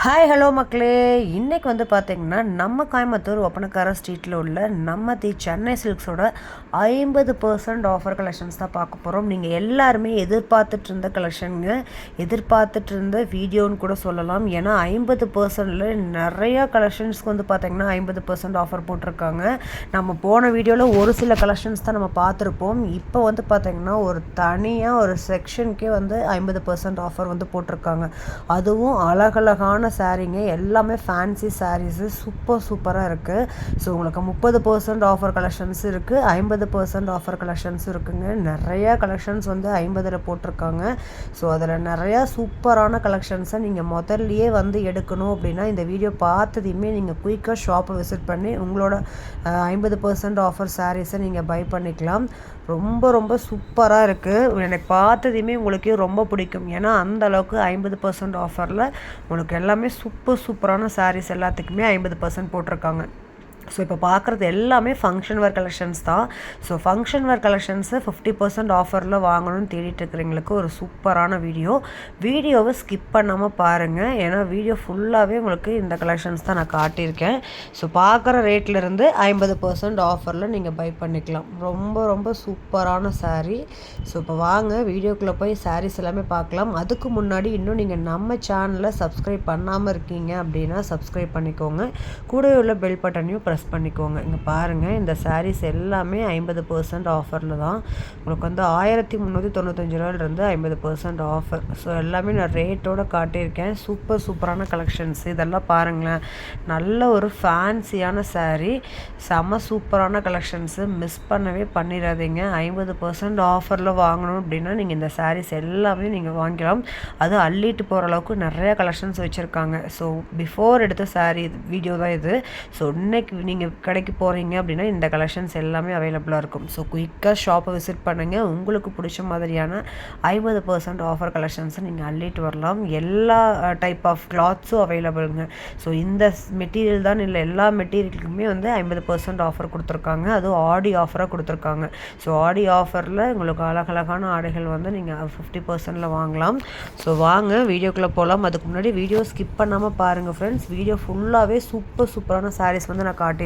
Hi hello மக்களே, இன்றைக்கி வந்து பார்த்திங்கன்னா நம்ம கோயம்புத்தூர் ஒப்பனக்கார ஸ்ட்ரீட்டில் உள்ள நம்ம சென்னை சில்க்ஸோட 50% ஆஃபர் கலெக்ஷன்ஸ் தான் பார்க்க போகிறோம். நீங்கள் எல்லாருமே எதிர்பார்த்துட்டு இருந்த கலெக்ஷனுங்க, எதிர்பார்த்துட்டு இருந்த வீடியோன்னு கூட சொல்லலாம். ஏன்னா 50%ல் நிறையா கலெக்ஷன்ஸ்க்கு வந்து பார்த்திங்கன்னா 50% ஆஃபர் போட்டிருக்காங்க. நம்ம போன வீடியோவில் ஒரு சில கலெக்ஷன்ஸ் தான் நம்ம பார்த்துருப்போம். இப்போ வந்து பார்த்திங்கன்னா ஒரு தனியாக ஒரு செக்ஷனுக்கே வந்து 50% ஆஃபர் வந்து போட்டிருக்காங்க. அதுவும் அழகழகான சாரீங்க, எல்லாமே ஃபேன்சி சாரீஸு, சூப்பராக இருக்குது. ஸோ உங்களுக்கு 30% ஆஃபர் கலெக்ஷன்ஸ் இருக்குது, 50% ஆஃபர் கலெக்ஷன்ஸ் இருக்குங்க. நிறையா கலெக்ஷன்ஸ் வந்து 50ல் போட்டிருக்காங்க. ஸோ அதில் நிறையா சூப்பரான கலெக்ஷன்ஸை நீங்கள் முதல்லையே வந்து எடுக்கணும் அப்படின்னா இந்த வீடியோ பார்த்ததையுமே நீங்கள் குயிக்காக ஷாப்பை விசிட் பண்ணி உங்களோட 50% ஆஃபர் சாரீஸை நீங்கள் பை பண்ணிக்கலாம். ரொம்ப சூப்பராக இருக்குது. எனக்கு பார்த்ததையுமே உங்களுக்கே ரொம்ப பிடிக்கும். ஏன்னா அந்த அளவுக்கு 50% ஆஃபரில் உங்களுக்கு எல்லாமே சூப்பரான சாரீஸ் எல்லாத்துக்குமே 50% போட்டிருக்காங்க. ஸோ இப்போ பார்க்குறது எல்லாமே ஃபங்க்ஷன் வேர் கலெக்ஷன்ஸ் தான். ஸோ ஃபங்க்ஷன் வேர் கலெக்ஷன்ஸு 50% ஆஃபரில் வாங்கணும்னு தேடிட்டு இருக்கிறவங்களுக்கு ஒரு சூப்பரான வீடியோவை ஸ்கிப் பண்ணாமல் பாருங்கள். ஏன்னா வீடியோ ஃபுல்லாகவே உங்களுக்கு இந்த கலெக்ஷன்ஸ் தான் நான் காட்டியிருக்கேன். ஸோ பார்க்குற ரேட்லேருந்து 50% ஆஃபரில் நீங்கள் பை பண்ணிக்கலாம். ரொம்ப சூப்பரான சாரீ. ஸோ இப்போ வாங்க வீடியோக்குள்ளே போய் சாரீஸ் எல்லாமே பார்க்கலாம். அதுக்கு முன்னாடி இன்னும் நீங்கள் நம்ம சேனலை சப்ஸ்கிரைப் பண்ணாமல் இருக்கீங்க அப்படின்னா சப்ஸ்கிரைப் பண்ணிக்கோங்க. கூடவே உள்ள பெல் பட்டனையும் பண்ணிக்கோங்க. இங்கே பாருங்கள், இந்த சாரீஸ் எல்லாமே 50% ஆஃபரில் தான். உங்களுக்கு வந்து 1395 ரூபாயிலிருந்து 50% ஆஃபர். ஸோ எல்லாமே நான் ரேட்டோடு காட்டியிருக்கேன். சூப்பரான கலெக்ஷன்ஸ் இதெல்லாம் பாருங்களேன். நல்ல ஒரு ஃபேன்சியான சாரீ, செம சூப்பரான கலெக்ஷன்ஸு, மிஸ் பண்ணவே பண்ணிடாதீங்க. 50% ஆஃபரில் வாங்கணும் அப்படின்னா நீங்கள் இந்த சாரீஸ் எல்லாமே நீங்கள் வாங்கிக்கலாம். அது அள்ளிட்டு போகிற அளவுக்கு நிறையா கலெக்ஷன்ஸ் வச்சுருக்காங்க. ஸோ பிஃபோர் எடுத்த சாரீ வீடியோ தான் இது. ஸோ இன்னைக்கு நீங்கள் கடைக்கு போகிறீங்க அப்படின்னா இந்த கலெக்ஷன்ஸ் எல்லாமே அவைலபிளாக இருக்கும். ஸோ குயிக்காக ஷாப்பை விசிட் பண்ணுங்கள். உங்களுக்கு பிடிச்ச மாதிரியான 50% ஆஃபர் கலெக்ஷன்ஸை நீங்கள் அள்ளிட்டு வரலாம். எல்லா டைப் ஆஃப் கிளாத்ஸும் அவைலபிளுங்க. ஸோ இந்த மெட்டீரியல் தான் இல்லை, எல்லா மெட்டீரியலுக்குமே வந்து 50% ஆஃபர் கொடுத்துருக்காங்க. அதுவும் ஆடி ஆஃபராக கொடுத்துருக்காங்க. ஸோ ஆடி ஆஃபரில் உங்களுக்கு அழகழகான ஆடைகள் வந்து நீங்கள் 50%ல் வாங்கலாம். ஸோ வாங்க வீடியோக்குள்ளே போகலாம். அதுக்கு முன்னாடி வீடியோ ஸ்கிப் பண்ணாமல் பாருங்கள் ஃப்ரெண்ட்ஸ். வீடியோ ஃபுல்லாகவே சூப்பரான சாரீஸ் வந்து நான் காட்டியிருக்கேன்.